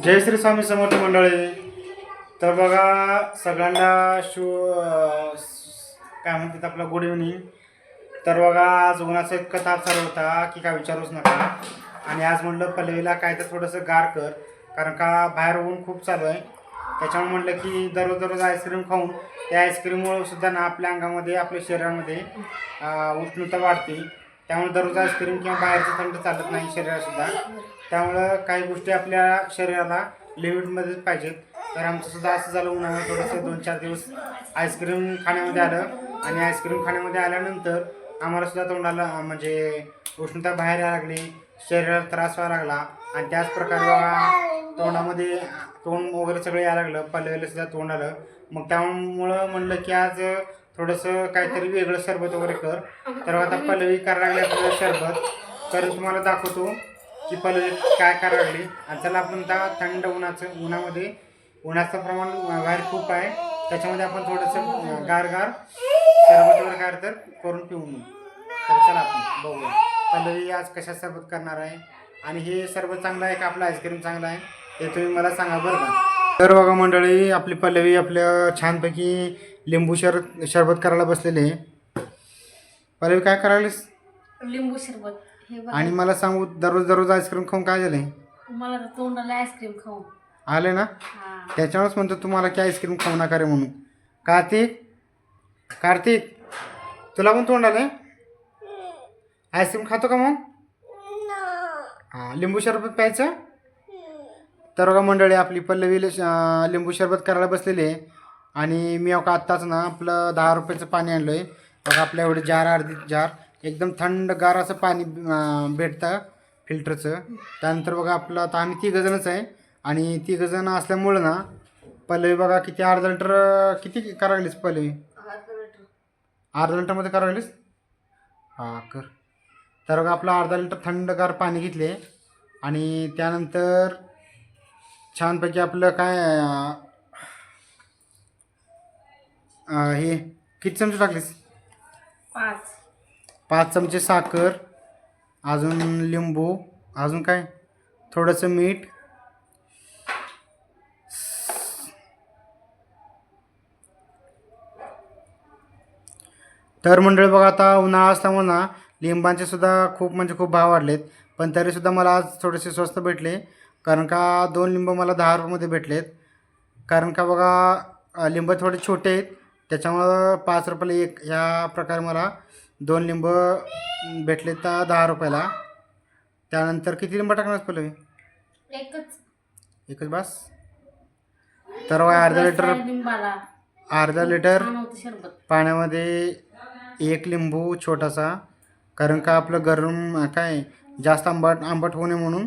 जय श्री स्वामी समर्थ मंडळी. तर बघा सगळ्यांना काय म्हणतात आपलं गुड इव्हनिंग. तर बघा आज उन्हाचा इतका ताप चालू होता की काय विचारूच नका. आणि आज म्हटलं पल्लवीला काय तर थोडंसं गार कर, कारण का बाहेर ऊन खूप चालू आहे. त्याच्यामुळे म्हटलं की दररोज दररोज आईस्क्रीम खाऊन त्या आईस्क्रीममुळे सुद्धा ना आपल्या अंगामध्ये आपल्या शरीरामध्ये उष्णता वाढते. त्यामुळे दररोज आईस्क्रीम किंवा बाहेरचं थंड चालत नाही शरीरासुद्धा. त्यामुळं काही गोष्टी आपल्या शरीराला लिमिटमध्येच पाहिजेत. तर आमचं सुद्धा असं झालं, उन्हाळ्यात थोडंसं 2-4 दिवस आईस्क्रीम खाण्यामध्ये आलं. आणि आईस्क्रीम खाण्यामध्ये आल्यानंतर आम्हाला सुद्धा तोंडाला म्हणजे उष्णता बाहेर यायला लागली, शरीराला त्रास व्हायला लागला. आणि त्याच प्रकारे बघा तोंडामध्ये तोंड वगैरे सगळं यायला लागलं. पल्लवीला सुद्धा तोंड आलं. मग त्यामुळं म्हणलं की आज थोडंसं काहीतरी वेगळं सरबत वगैरे कर. तर आता पल्लवी करायला लागली आपल्याला सरबत. तर तुम्हाला दाखवतो की पल्लवी काय करायला लागली. आणि चला आपण त्या थंड उन्हामध्ये उन्हाचं प्रमाण बाहेर खूप आहे, त्याच्यामध्ये आपण थोडंसं गार सरबत वगैरे काय तर करून पिऊ नये. तर चला आपण बघूया पल्लवी आज कशा सरबत करणार आहे, आणि हे सरबत चांगलं आहे का आपलं आईस्क्रीम चांगलं आहे हे तुम्ही मला सांगा बरं का. तर बघा मंडळी, आपली पल्लवी आपल्या छानपैकी लिंबू सरबत करायला बसलेले आहे. पल्लवी काय करायलीस? लिंबू सरबत हे बघा. आणि मला सांगू, दररोज दररोज आईस्क्रीम खाऊन काय झालंय? मला तर तोंडाला आईस्क्रीम खाऊन आले ना, त्याच्यामुळेच म्हणतो तुम्हाला की आईस्क्रीम खाऊ नका रे म्हणून. कार्तिक तुला पण तोंड आलंय? आईस्क्रीम खातो का मग? हां, लिंबू सरबत प्यायचं. तर बघा मंडळी, आपली पल्लवीला लिंबू सरबत करायला बसलेली आहे. आणि मी अका आत्ताच ना आपलं 10 रुपयाचं पाणी आणलं आहे बघा. आपल्या एवढे अर्धी जार एकदम थंडगार असं पाणी भेटतं फिल्टरचं. त्यानंतर बघा आपलं आता आम्ही 3 जणच आहे. आणि 3 जण असल्यामुळं ना पल्लवी बघा किती अर्धा लिटर किती करायलीस पल्लवी? अर्धा लिटरमध्ये करायलीस? हां कर. तर बघा आपलं अर्धा लिटर थंडगार पाणी घेतले. आणि त्यानंतर छानपैकी आपलं काय हे किती चमचे टाकलीस? 5 चमचे साखर, अजून लिंबू, अजून काय थोडंसं मीठ. तर मंडळी बघा, आता उन्हाळा असल्यामुळे ना लिंबांचे सुद्धा खूप म्हणजे खूप भाव वाढलेत. पण तरीसुद्धा मला आज थोडेसे स्वस्त भेटले, कारण का 2 लिंब मला 10 रुपयामध्ये भेटलेत. कारण का बघा लिंब थोडे छोटे आहेत, त्याच्यामुळं 5 रुपयाला एक ह्या प्रकारे मला 2 लिंब भेटले तर 10 रुपयाला. त्यानंतर किती लिंब टाकणार पहिले? एकच बस. तर अर्धा लिटर पाण्यामध्ये 1 लिंबू छोटासा, कारण का आपलं गरम काय जास्त आंबट होऊ नये म्हणून.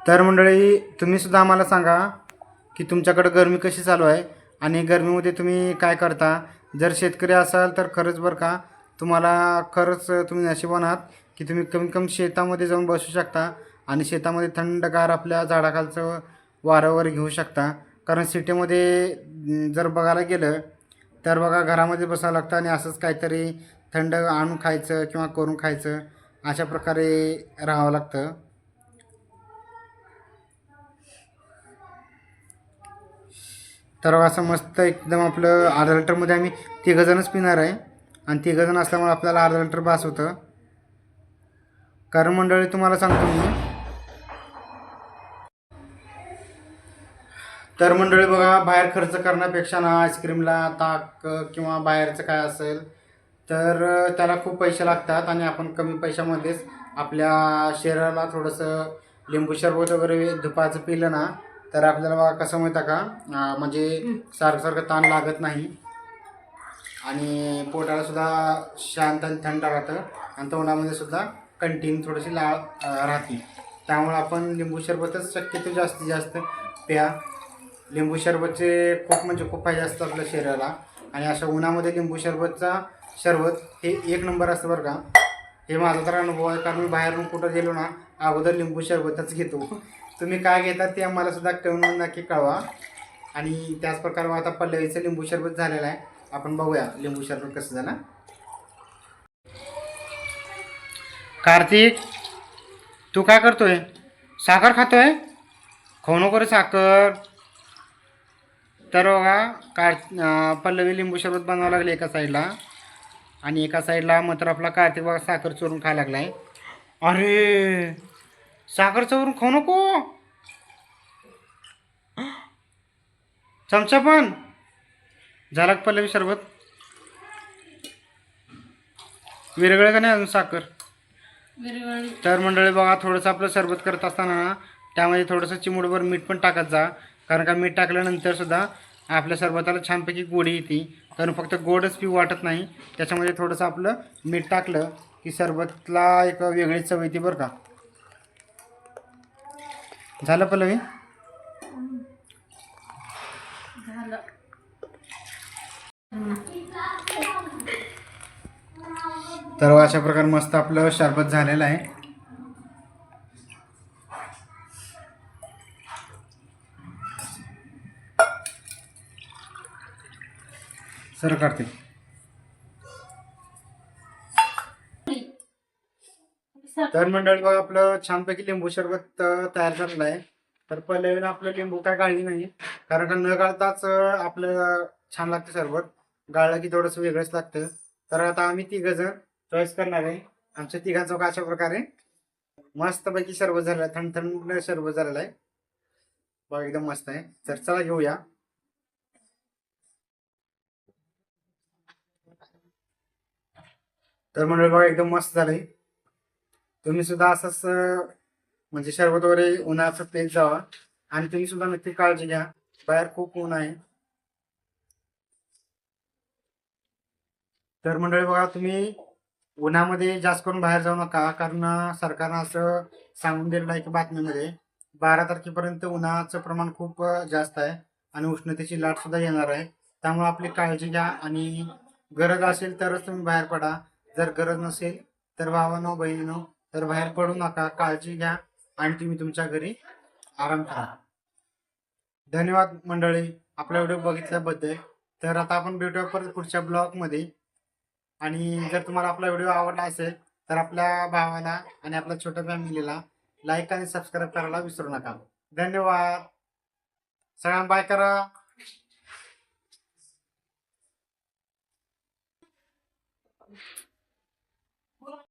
तर मंडळी, तुम्हीसुद्धा आम्हाला सांगा की तुमच्याकडं गरमी कशी चालू आहे आणि गरमीमध्ये तुम्ही काय करता. जर शेतकरी असाल तर खरंच बरं का, तुम्हाला खरंच तुम्ही नशिबान आहात की तुम्ही कमीत कमी शेतामध्ये जाऊन बसू शकता आणि शेतामध्ये थंडगार आपल्या झाडाखालचं वारंवर घेऊ शकता. कारण सिटीमध्ये जर बघायला गेलं तर बघा घरामध्ये बसावं लागतं आणि असंच काहीतरी थंड आणून खायचं किंवा करून खायचं, अशा प्रकारे राहावं लागतं. तर असं मस्त एकदम आपलं अर्धा लिटरमध्ये आम्ही 3 जणच पिणार आहे. आणि 3 जण असल्यामुळे आपल्याला अर्धा लिटर बास होतं. कारण मंडळी तुम्हाला सांगतो मी, तर मंडळी बघा, बाहेर खर्च करण्यापेक्षा ना आईस्क्रीमला ताक किंवा बाहेरचं काय असेल तर त्याला खूप पैसे लागतात. आणि आपण कमी पैशामध्येच आपल्या शरीराला थोडंसं लिंबू सरबत वगैरे दुपारचं पिलं ना, तर आपल्याला बघा कसं माहिती का, म्हणजे सारखं ताण लागत नाही. आणि पोटाला सुद्धा शांत आणि थंड राहतं. आणि तोंडामध्ये सुद्धा कंटिन्यू थोडीशी लाळ राहते. त्यामुळे आपण लिंबू सरबतच शक्यतो जास्तीत जास्त प्या. लिंबू सरबतचे खूप म्हणजे खूप फायदे असतात आपल्या शरीराला. आणि अशा उन्हामध्ये लिंबू सरबत हे 1 नंबर असतं बरं का. हे माझा तर अनुभव आहे, कारण मी बाहेरून कुठं गेलो ना अगोदर लिंबू सरबतच घेतो. तुम्ही काय घेता ते आम्हाला सुद्धा कळून नक्की कळवा. आणि त्याच प्रकारे आता पल्लवीचं लिंबू सरबत झालेलं आहे. आपण बघूया लिंबू सरबत कसं झालं. कार्तिक, तू काय करतोय? साखर खातोय? खाऊ नको रे साखर. तर बघा पल्लवी लिंबू सरबत बनवावं लागले एका साईडला, आणि एका साईडला मात्र आपला कार्तिक बघा साखर चोरून खायला लागलाय. अरे, साखर चोरून खाऊ नको. चमचा पण झाला का पल्लवी सरबत? विरगळ का नाही अजून साखर? विरगळली. तर मंडळी बघा, थोडंसं आपलं सरबत करत असताना त्यामध्ये थोडंसं चिमूटभर मीठ पण टाकत जा, कारण का मीठ टाकल्यानंतर सुद्धा आपल्या सरबताला छानपैकी गोडी येते. कारण फक्त गोडच पिऊ वाटत नाही, त्याच्यामध्ये थोडंसं आपलं मीठ टाकलं की सरबतला एक वेगळी चव येते बरं का. झालं पल्लवी? झालं. तर अशा प्रकारे मस्त आपलं सरबत झालेलं आहे. सर करते. तर मंडळी बघा, आपलं छानपैकी लिंबू सरबत तयार झालेलं आहे. तर पहिले आपलं लिंबू काय गाळली नाही, कारण का न गाळताच आपलं छान लागतं सरबत. गाळलं की थोडंसं वेगळंच लागतं. तर आता आम्ही तिघं जण चॉईस करणार आहे. आमच्या तिघांचं का अशा प्रकारे मस्तपैकी सरबत झालेलं आहे, थंड थंड सरबत झालेलं आहे बघा, एकदम मस्त आहे. तर चला घेऊया. तर मंडळी बघा, एकदम मस्त झालंय. तुम्ही सुद्धा असंच म्हणजे सरबत वगैरे उन्हाचं पेत जावा, आणि तुम्ही सुद्धा नक्की काळजी घ्या, बाहेर खूप ऊन आहे. तर मंडळी बघा, तुम्ही उन्हामध्ये जास्त करून बाहेर जाऊ नका, कारण सरकारनं असं सांगून दिलेलं आहे की बातमीमध्ये 12 तारखेपर्यंत उन्हाचं प्रमाण खूप जास्त आहे, आणि उष्णतेची लाट सुद्धा येणार आहे. त्यामुळे आपली काळजी घ्या, आणि गरज असेल तरच तुम्ही बाहेर पडा. जर गरज नसेल तर भावानो बहिणीनो, तर बाहेर पडू नका. काळजी घ्या, आणि तुम्ही तुमच्या घरी आराम करा. धन्यवाद मंडळी आपला व्हिडिओ बघितल्याबद्दल. तर आता आपण भेटूया परत पुढच्या ब्लॉगमध्ये. आणि जर तुम्हाला आपला व्हिडिओ आवडला असेल तर आपल्या भावाला आणि आपल्या छोट्या फॅमिलीला लाईक आणि सबस्क्राईब करायला विसरू नका. धन्यवाद. सगळ्यांना बाय करा.